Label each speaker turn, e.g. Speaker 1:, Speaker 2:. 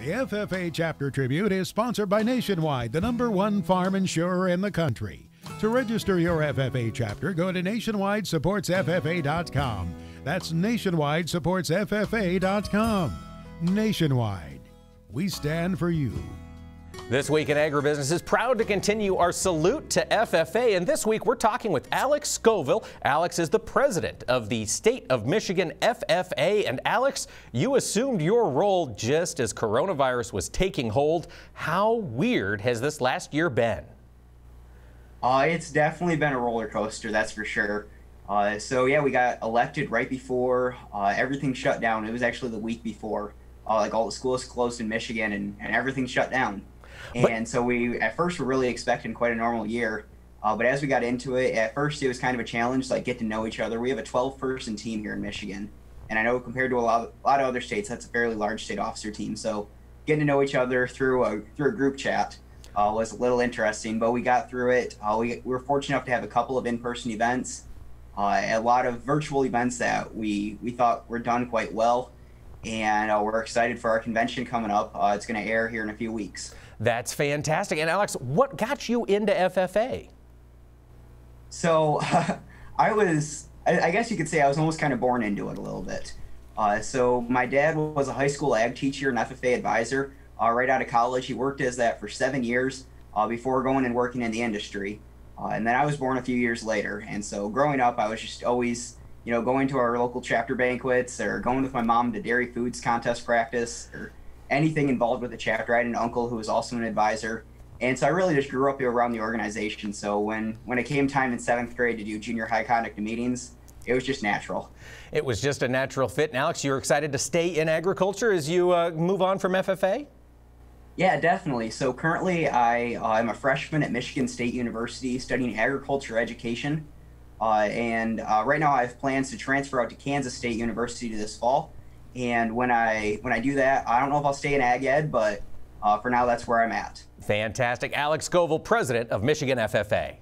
Speaker 1: The FFA Chapter Tribute is sponsored by Nationwide, the #1 farm insurer in the country. To register your FFA chapter, go to nationwidesupportsffa.com. That's nationwidesupportsffa.com. Nationwide, we stand for you.
Speaker 2: This Week in Agribusiness is proud to continue our salute to FFA, and this week we're talking with Alex Scovill. Alex is the president of the State of Michigan FFA, and Alex, you assumed your role just as coronavirus was taking hold. How weird has this last year been?
Speaker 3: It's definitely been a roller coaster, that's for sure. So yeah, we got elected right before everything shut down. It was actually the week before. Like all the schools closed in Michigan and everything shut down. And so we, at first, were really expecting quite a normal year. But as we got into it, at first it was kind of a challenge to get to know each other. We have a 12-person team here in Michigan. And I know compared to a lot of other states, that's a fairly large state officer team. So getting to know each other through a group chat was a little interesting, but we got through it. We were fortunate enough to have a couple of in-person events, a lot of virtual events that we thought were done quite well. And we're excited for our convention coming up. It's going to air here in a few weeks.
Speaker 2: That's fantastic. And Alex, what got you into FFA?
Speaker 3: So I guess you could say I was almost kind of born into it a little bit. So my dad was a high school ag teacher and FFA advisor. Right out of college, he worked as that for 7 years before going and working in the industry. And then I was born a few years later. And so growing up, I was just always going to our local chapter banquets or going with my mom to dairy foods contest practice or anything involved with the chapter. I had an uncle who was also an advisor. And so I really just grew up around the organization. So when it came time in 7th grade to do junior high conduct meetings, it was just natural. It
Speaker 2: was just a natural fit. And Alex, you're excited to stay in agriculture as you move on from FFA?
Speaker 3: Yeah, definitely. So currently I'm a freshman at Michigan State University studying agriculture education. And right now I have plans to transfer out to Kansas State University this fall. And when I do that, I don't know if I'll stay in ag ed, but for now that's where I'm at.
Speaker 2: Fantastic. Alex Scovill, president of Michigan FFA.